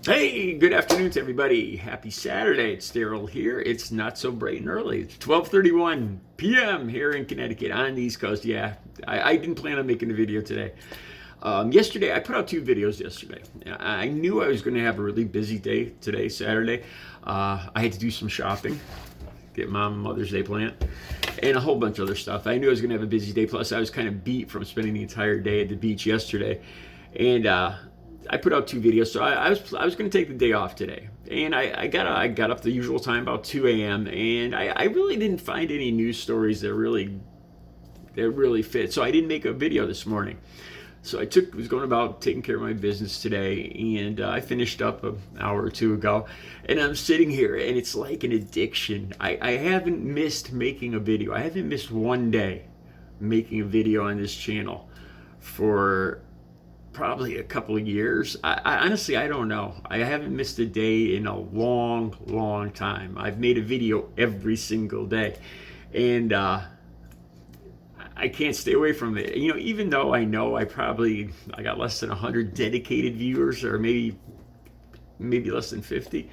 Hey, good afternoon to everybody. Happy Saturday. It's Daryl here. It's not so bright and early. It's 12:31 p.m. here in Connecticut on the East Coast. Yeah, I didn't plan on making a video today. Yesterday, I put out two videos yesterday. I knew I was going to have a really busy day today, Saturday. I had to do some shopping, get Mom and Mother's Day plant, and a whole bunch of other stuff. I knew I was going to have a busy day. Plus, I was kind of beat from spending the entire day at the beach yesterday. And I put out two videos, so I was going to take the day off today, and I got up the usual time, about 2 a.m. and I really didn't find any news stories that really fit, so I didn't make a video this morning. So was going about taking care of my business today, and I finished up an hour or two ago, and I'm sitting here, and it's like an addiction. I haven't missed making a video. I haven't missed one day making a video on this channel for probably a couple of years. I honestly, I don't know. I haven't missed a day in a long time. I've made a video every single day, and I can't stay away from it. Even though I know I got less than 100 dedicated viewers, or maybe less than 50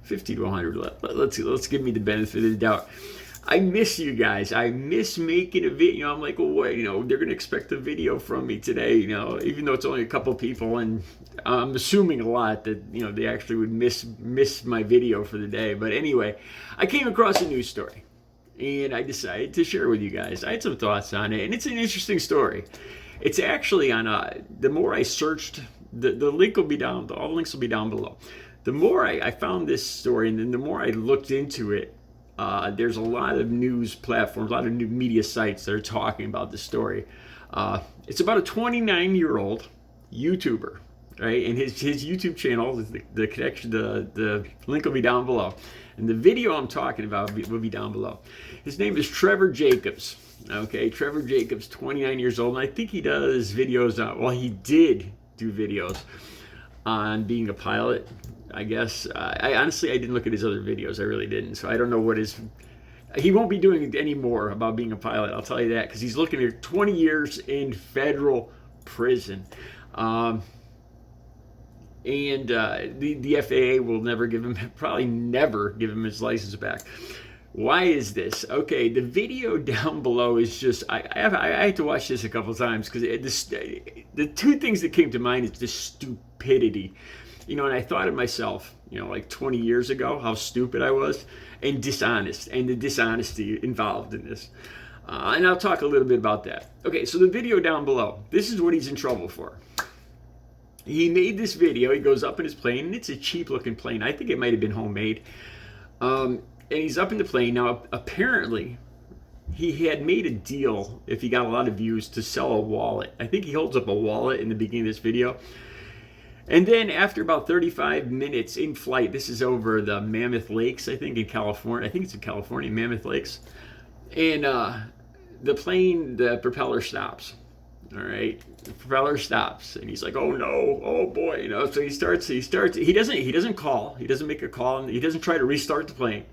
to 100. Let's give me the benefit of the doubt. I miss you guys. I miss making a video. I'm like, well, wait, they're going to expect a video from me today, even though it's only a couple people, and I'm assuming a lot that, they actually would miss my video for the day. But anyway, I came across a news story, and I decided to share with you guys. I had some thoughts on it, and it's an interesting story. It's actually on, the more I searched, the link will be down, all the links will be down below. The more I found this story, and then the more I looked into it, there's a lot of news platforms, a lot of new media sites that are talking about this story. It's about a 29-year-old YouTuber, right? And his YouTube channel, the link will be down below. And the video I'm talking about will be down below. His name is Trevor Jacobs. Okay, Trevor Jacobs, 29 years old. And I think he does videos he did do videos on being a pilot, I guess. I honestly, I didn't look at his other videos. I really didn't. So I don't know he won't be doing any more about being a pilot. I'll tell you that, because he's looking at 20 years in federal prison. And the FAA will probably never give him his license back. Why is this? Okay, the video down below is just, I had to watch this a couple times, because the two things that came to mind is the stupidity. And I thought of myself, like 20 years ago, how stupid I was, and dishonest, and the dishonesty involved in this. And I'll talk a little bit about that. Okay, so the video down below, this is what he's in trouble for. He made this video. He goes up in his plane, and it's a cheap-looking plane. I think it might have been homemade. And he's up in the plane. Now, apparently, he had made a deal, if he got a lot of views, to sell a wallet. I think he holds up a wallet in the beginning of this video. And then after about 35 minutes in flight, this is over the Mammoth Lakes, I think, in California. I think it's in California, Mammoth Lakes. And the plane, the propeller stops. All right, the propeller stops, and he's like, "Oh no, oh boy," So he starts. He doesn't call. He doesn't make a call. And he doesn't try to restart the plane.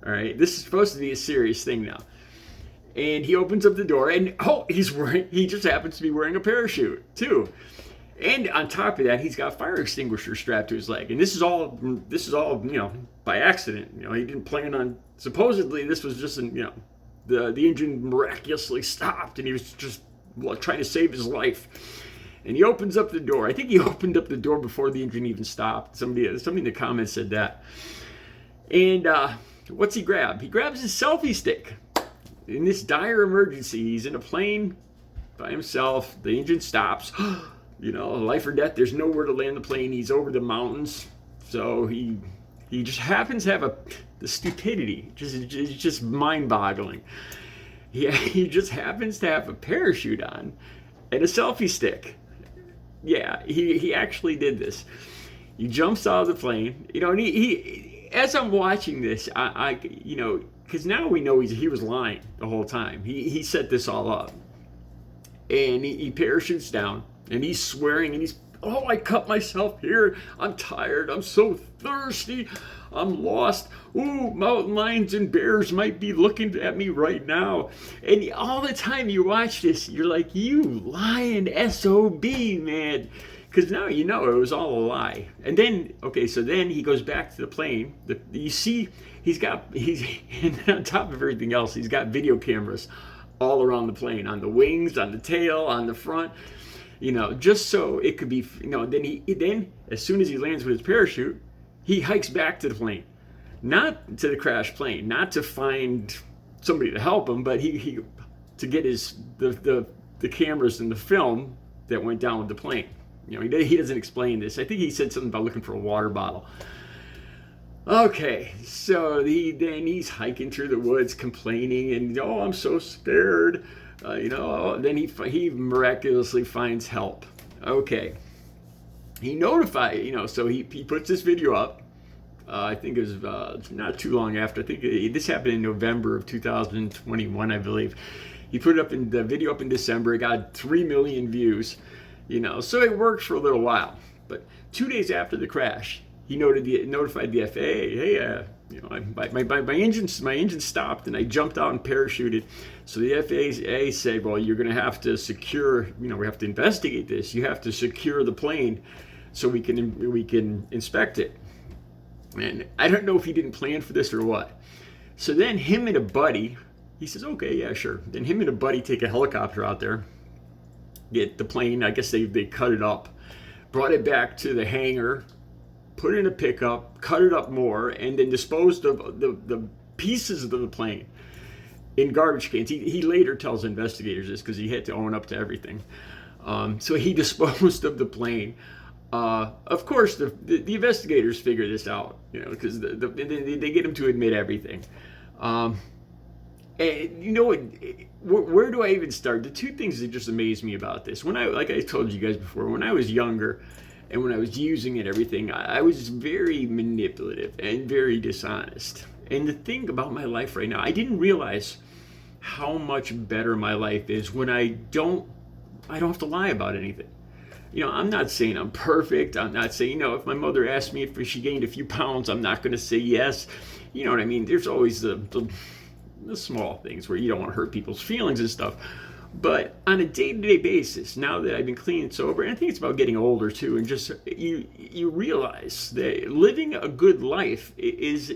All right, this is supposed to be a serious thing now. And he opens up the door, and he just happens to be wearing a parachute too. And on top of that, he's got a fire extinguisher strapped to his leg. And this is all by accident. He didn't plan on. Supposedly, this was just the engine miraculously stopped, and he was just trying to save his life. And he opens up the door. I think he opened up the door before the engine even stopped. Somebody in the comments said that. And what's he grab? He grabs his selfie stick. In this dire emergency, he's in a plane by himself. The engine stops. Life or death. There's nowhere to land the plane. He's over the mountains. So he just happens to have the stupidity. It's just mind-boggling. He just happens to have a parachute on and a selfie stick. Yeah, he actually did this. He jumps out of the plane, and he as I'm watching this, because now we know he was lying the whole time. He set this all up, and he parachutes down, and he's swearing, and I cut myself here. I'm tired. I'm so thirsty. I'm lost. Ooh, mountain lions and bears might be looking at me right now. And all the time you watch this, you're like, you lying SOB, man. because now you know it was all a lie. And then, okay, so then he goes back to the plane. You see, he's and on top of everything else, he's got video cameras all around the plane, on the wings, on the tail, on the front, just so it could be, then as soon as he lands with his parachute, he hikes back to the plane, not to the crashed plane, not to find somebody to help him, but he to get the cameras and the film that went down with the plane. He doesn't explain this. I think he said something about looking for a water bottle. Okay, so he's hiking through the woods, complaining, and I'm so scared. Then he miraculously finds help. Okay, he notified. So he puts this video up. I think it was not too long after. I think this happened in November of 2021, I believe. He put the video up in December. It got 3 million views. So it worked for a little while. But 2 days after the crash, he notified the FAA, hey, my engine stopped and I jumped out and parachuted. So the FAA said, well, you're going to have to secure, we have to investigate this. You have to secure the plane so we can inspect it. And I don't know if he didn't plan for this or what. So then him and a buddy, he says, okay, yeah, sure. Then him and a buddy take a helicopter out there, get the plane, I guess they cut it up, brought it back to the hangar, put it in a pickup, cut it up more, and then disposed of the pieces of the plane in garbage cans. He later tells investigators this because he had to own up to everything. So he disposed of the plane. Of course, the investigators figure this out, because they get him to admit everything. And where do I even start? The two things that just amaze me about this, like I told you guys before, when I was younger and when I was using it, everything, I was very manipulative and very dishonest. And the thing about my life right now, I didn't realize how much better my life is when I don't have to lie about anything. I'm not saying I'm perfect. I'm not saying, if my mother asked me if she gained a few pounds, I'm not going to say yes. You know what I mean? There's always the small things where you don't want to hurt people's feelings and stuff. But on a day-to-day basis, now that I've been clean and sober, and I think it's about getting older too, and just you realize that living a good life is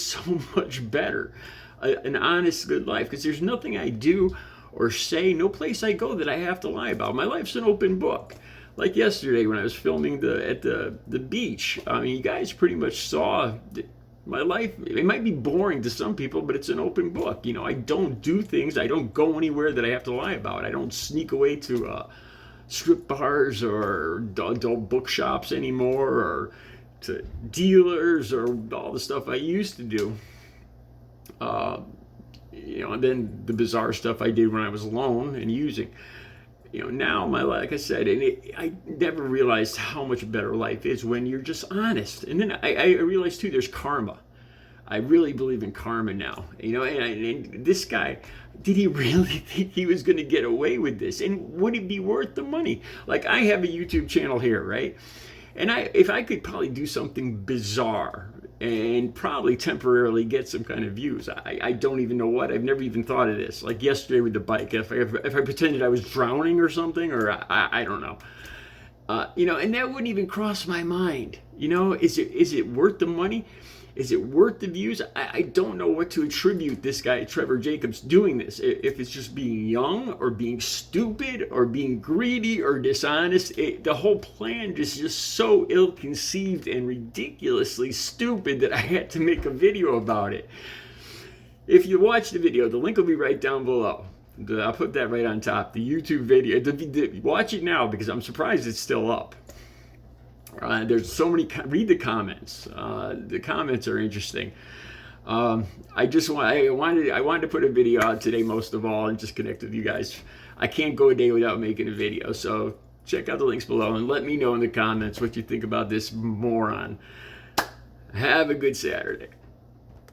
so much better, an honest good life, because there's nothing I do or say, no place I go that I have to lie about. My life's an open book. Like yesterday when I was filming at the beach, I mean, you guys pretty much saw my life. It might be boring to some people, but it's an open book. I don't do things. I don't go anywhere that I have to lie about. I don't sneak away to strip bars or adult bookshops anymore, or to dealers, or all the stuff I used to do. And then the bizarre stuff I did when I was alone and using. Now my life, like I said, I never realized how much better life is when you're just honest. And then I realized too, there's karma. I really believe in karma now. And this guy, did he really think he was going to get away with this? And would it be worth the money? Like, I have a YouTube channel here, right? And if I could probably do something bizarre and probably temporarily get some kind of views. I don't even know what. I've never even thought of this. Like yesterday with the bike, if I pretended I was drowning or something, or I don't know. And that wouldn't even cross my mind. Is it worth the money? Is it worth the views? I don't know what to attribute this guy, Trevor Jacobs, doing this. If it's just being young, or being stupid, or being greedy, or dishonest. The whole plan is just so ill-conceived and ridiculously stupid that I had to make a video about it. If you watch the video, the link will be right down below. I'll put that right on top. The YouTube video. Watch it now, because I'm surprised it's still up. There's so many. Read the comments. The comments are interesting. I wanted to put a video out today, most of all, and just connect with you guys. I can't go a day without making a video, so check out the links below and let me know in the comments what you think about this moron. Have a good Saturday.